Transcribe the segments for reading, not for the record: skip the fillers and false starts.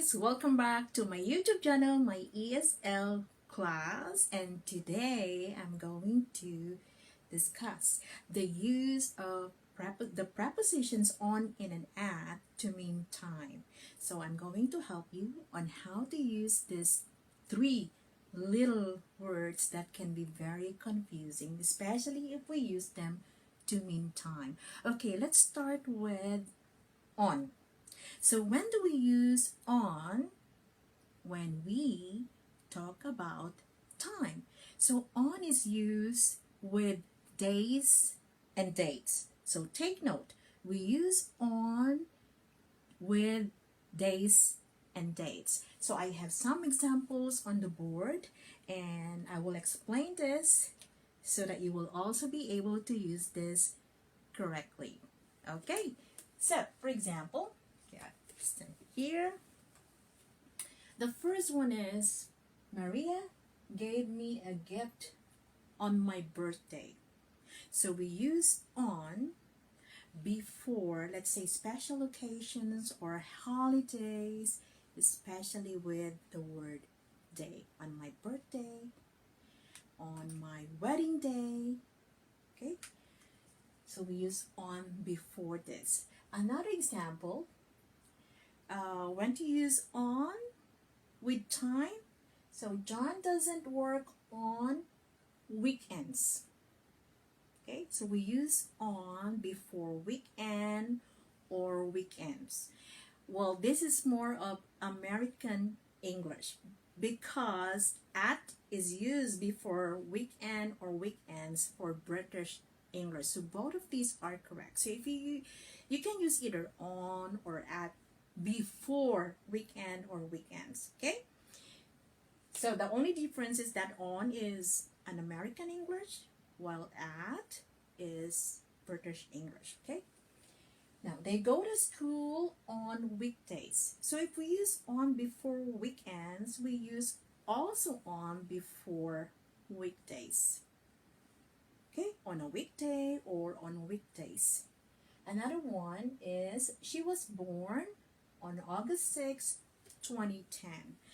guys, welcome back to my YouTube channel, my ESL class, and today I'm going to discuss the use of the prepositions on, in, and at to mean time. So I'm going to help you on how to use these three little words that can be very confusing, especially if we use them to mean time. Okay, let's start with on. So when do we use on? When we talk about time. So on is used with days and dates. So take note, we use on with days and dates. So I have some examples on the board and I will explain this so that you will also be able to use this correctly. Okay, so for example, here, the first one is Maria gave me a gift on my birthday. So we use on before, let's say, special occasions or holidays, especially with the word day. On my birthday, on my wedding day. Okay, so we use on before this. Another example, when to use on with time. So John doesn't work on weekends. Okay, so we use on before weekend or weekends. Well, this is more of American English because at is used before weekend or weekends for British English. So both of these are correct. So if you can use either on or at before weekend or weekends. Okay, so the only difference is that on is an American English while at is British English. Okay, now they go to school on weekdays. So if we use on before weekends, we use also on before weekdays. Okay, on a weekday or on weekdays. Another one is she was born on August 6, 2010.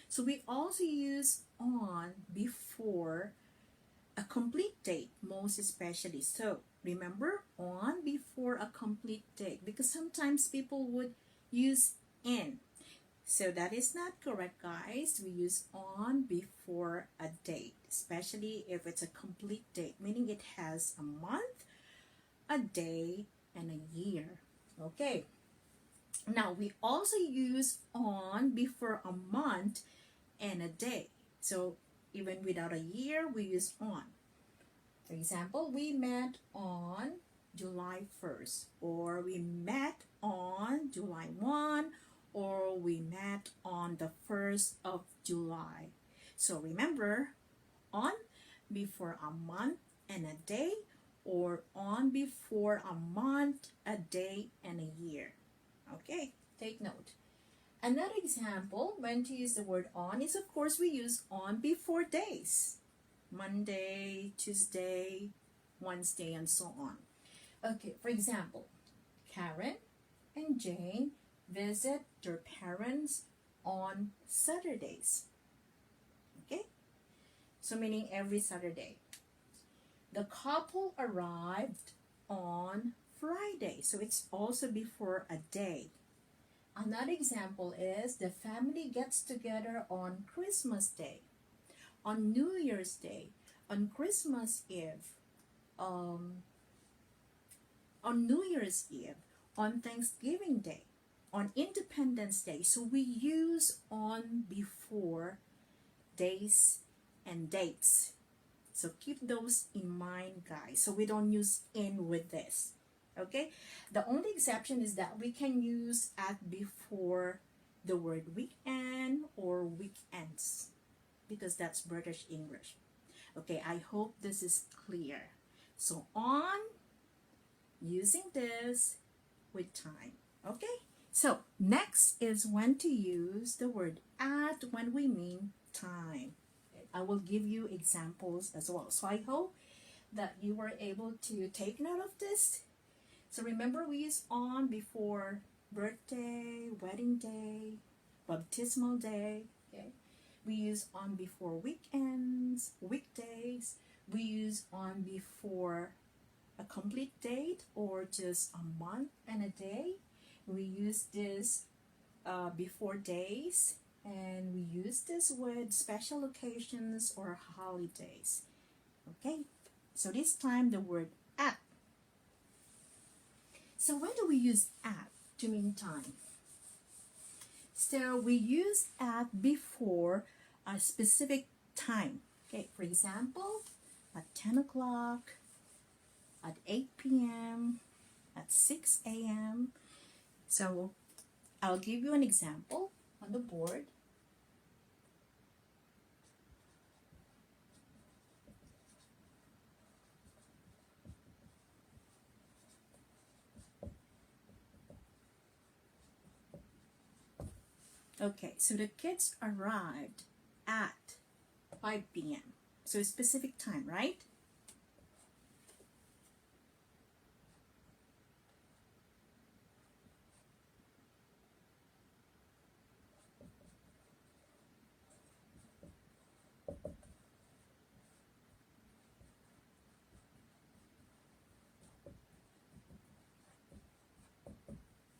So we also use on before a complete date, most especially. So remember, on before a complete date, because sometimes people would use in. So that is not correct, guys. We use on before a date, especially if it's a complete date, meaning it has a month, a day, and a year. Okay. Now, we also use on before a month and a day. So, even without a year, we use on. For example, we met on July 1st, or we met on July 1, or we met on the 1st of July. So, remember, on before a month and a day, or on before a month, a day, and a year. Okay, take note. Another example when to use the word on is, of course, we use on before days. Monday, Tuesday, Wednesday, and so on. Okay, for example, Karen and Jane visit their parents on Saturdays. Okay, so meaning every Saturday. The couple arrived on Friday, so it's also before a day. Another example is the family gets together on Christmas Day, on New Year's Day, on Christmas Eve, on New Year's Eve, on Thanksgiving Day, on Independence Day. So we use on before days and dates. So keep those in mind, guys, so we don't use in with this. Okay, the only exception is that we can use at before the word weekend or weekends because that's British English. Okay, I hope this is clear. So on, using this with time. Okay, so next is when to use the word at when we mean time. I will give you examples as well. So I hope that you were able to take note of this. So remember, we use on before birthday, wedding day, baptismal day. Okay, we use on before weekends, weekdays. We use on before a complete date or just a month and a day. We use this before days, and we use this with special occasions or holidays. Okay, so this time the word at. So when do we use at to mean time? So we use at before a specific time. Okay, for example, at 10 o'clock, at 8 p.m., at 6 a.m. So I'll give you an example on the board. Okay, so the kids arrived at 5 p.m. So a specific time, right?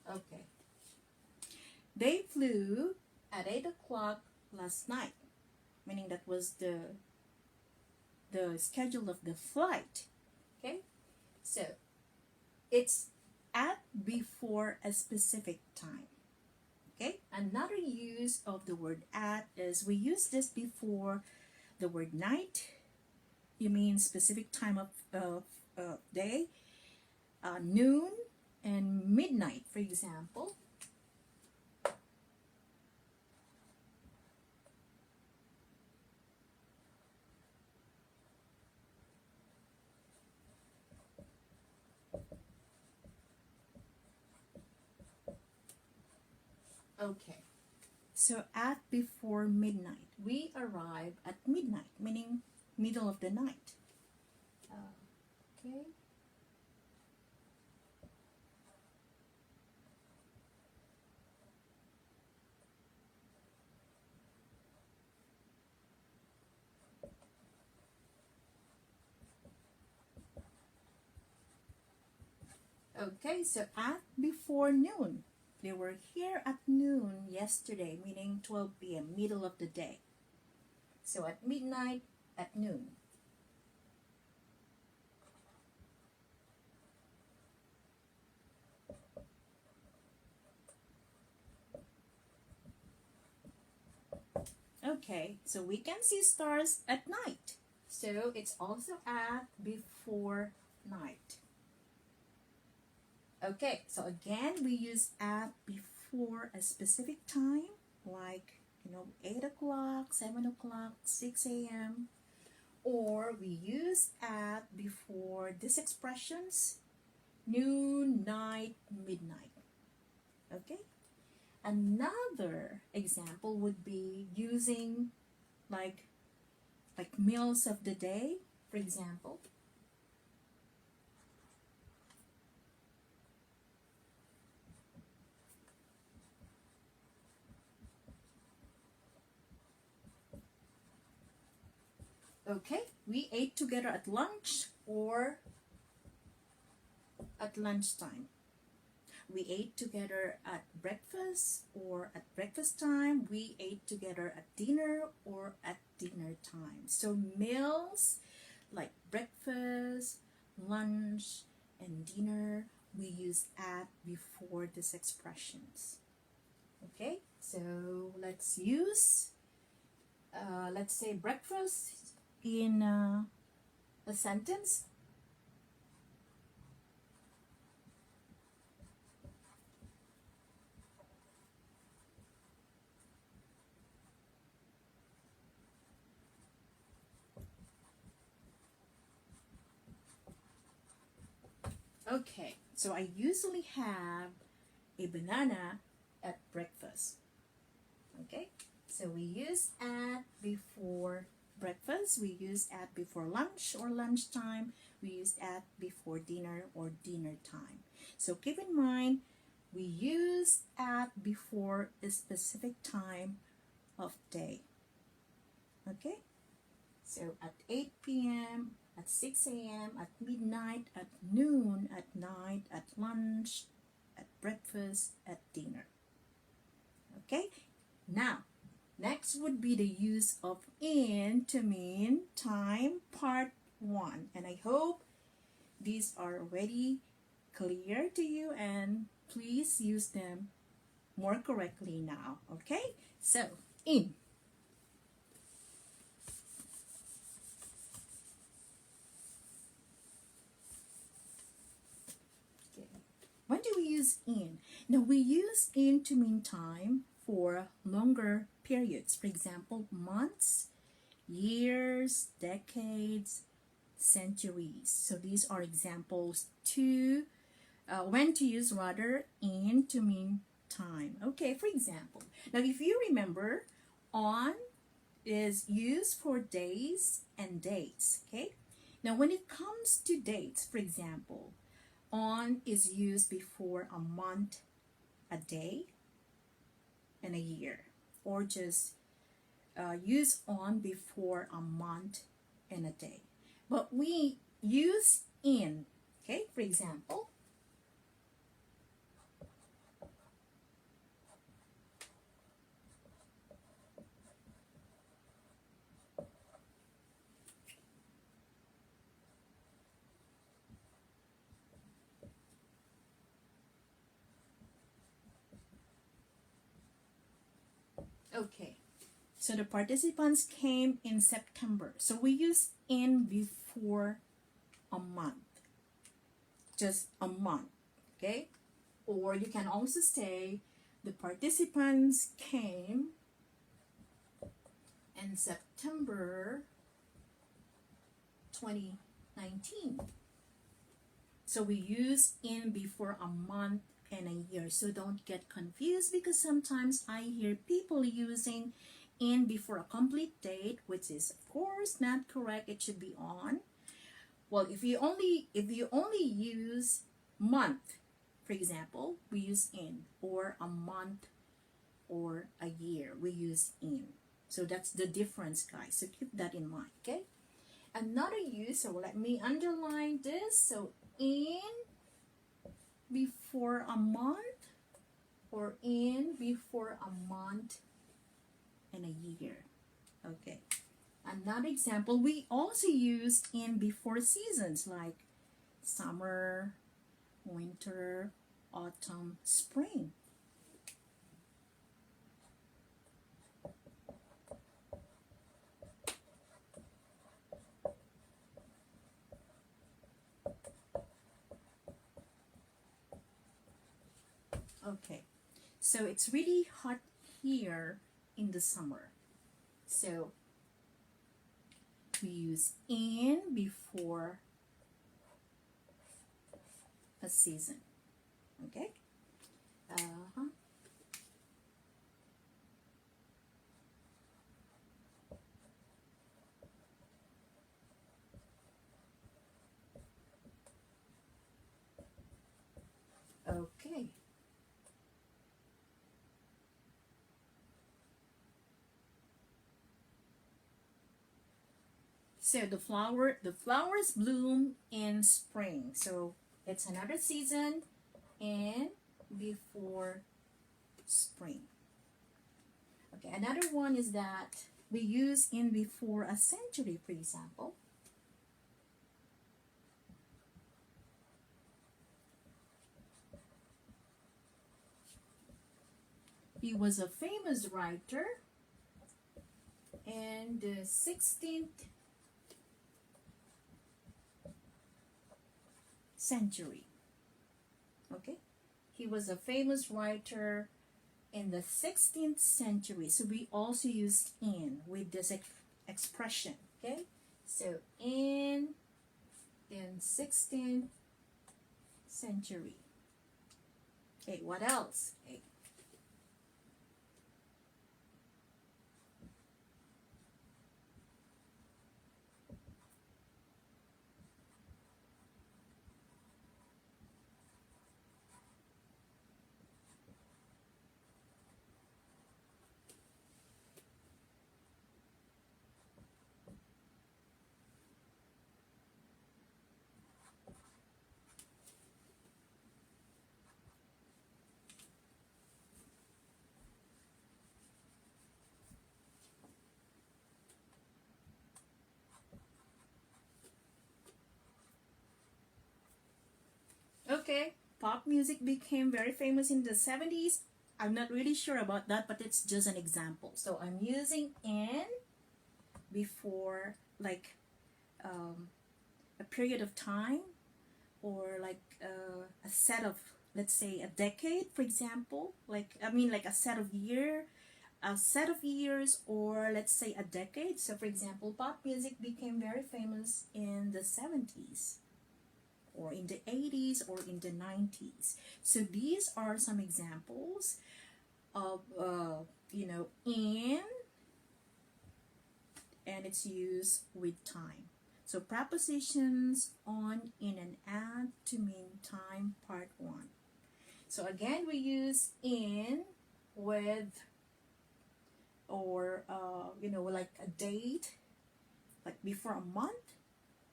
Okay. They flew at 8 o'clock last night, meaning that was the schedule of the flight. Okay, so it's at before a specific time. Okay, another use of the word at is we use this before the word night. You mean specific time of day, noon and midnight, for example. Okay, so at before midnight, we arrive at midnight, meaning middle of the night. Okay. Okay, so at before noon. They were here at noon yesterday, meaning 12 p.m., middle of the day. So at midnight, at noon. Okay, so we can see stars at night. So it's also at before night. Okay, so again, we use at before a specific time, like, 8 o'clock, 7 o'clock, 6 a.m. Or we use at before these expressions, noon, night, midnight. Okay? Another example would be using like meals of the day, for example. Okay, we ate together at lunch or at lunchtime. We ate together at breakfast or at breakfast time. We ate together at dinner or at dinner time. So meals like breakfast, lunch, and dinner, we use at before these expressions. Okay, so let's use, let's say breakfast in a sentence. Okay, so I usually have a banana at breakfast. Okay, so we use at before breakfast, we use at before lunch or lunchtime, we use at before dinner or dinner time. So keep in mind, we use used at before a specific time of day. Okay? So at 8 p.m., at 6 a.m., at midnight, at noon, at night, at lunch, at breakfast, at dinner. Okay? Now, next would be the use of in to mean time, part 1. And I hope these are already clear to you, and please use them more correctly now. Okay? So, in. Okay. When do we use in? Now, we use in to mean time for longer periods. For example, months, years, decades, centuries. So these are examples to when to use rather in to mean time. Okay, for example, now if you remember, on is used for days and dates. Okay, now when it comes to dates, for example, on is used before a month, a day, and a year, or just use on before a month and a day. But we use in, okay, for example, okay, so the participants came in September. So we use in before a month, just a month, okay? Or you can also say the participants came in September 2019. So we use in before a month and a year. So don't get confused, because sometimes I hear people using in before a complete date, which is of course not correct. It should be on. Well, if you only use month, for example, we use in, or a month or a year, we use in. So that's the difference, guys. So keep that in mind, okay? Another use, so let me underline this. So in before a month, or in before a month and a year. Okay. Another example, we also use in before seasons like summer, winter, autumn, spring. Okay, so it's really hot here in the summer. So we use in before a season. Okay? Uh-huh. Okay. So the flowers bloom in spring. So it's another season and before spring. Okay, another one is that we use in before a century, for example. He was a famous writer in the 16th century. Okay, he was a famous writer in the 16th century. So we also use in with this expression. Okay, so in 16th century. Okay, what else? Okay. Okay, pop music became very famous in the 70s. I'm not really sure about that, but it's just an example. So I'm using in before like a period of time, or like a set of, let's say, a decade, for example. Like, I mean, like a set of years, or let's say a decade. So for example, pop music became very famous in the 70s, or in the 80s, or in the 90s. So these are some examples of in, and its use with time. So prepositions on, in, and at to mean time, part 1. So again, we use in with, or like a date, like before a month,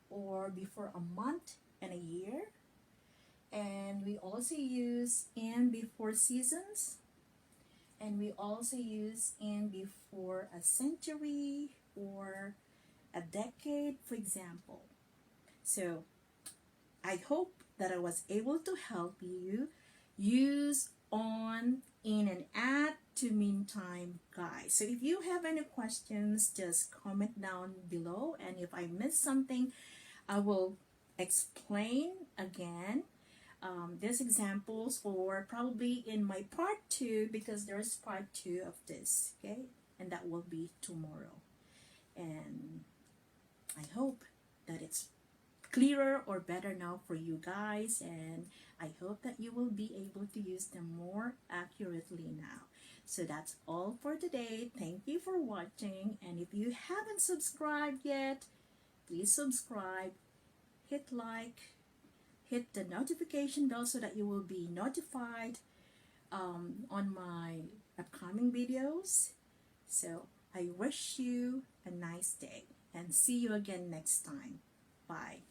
or before a month and a year. And we also use in before seasons, and we also use in before a century or a decade, for example. So I hope that I was able to help you use on, in, and at to mean time, guys. So if you have any questions, just comment down below, and if I missed something, I will explain again these examples, or probably in my part 2, because there's part 2 of this, okay, and that will be tomorrow. And I hope that it's clearer or better now for you guys, and I hope that you will be able to use them more accurately now. So that's all for today. Thank you for watching, and if you haven't subscribed yet, please subscribe, hit like, hit the notification bell so that you will be notified on my upcoming videos. So I wish you a nice day, and see you again next time. Bye.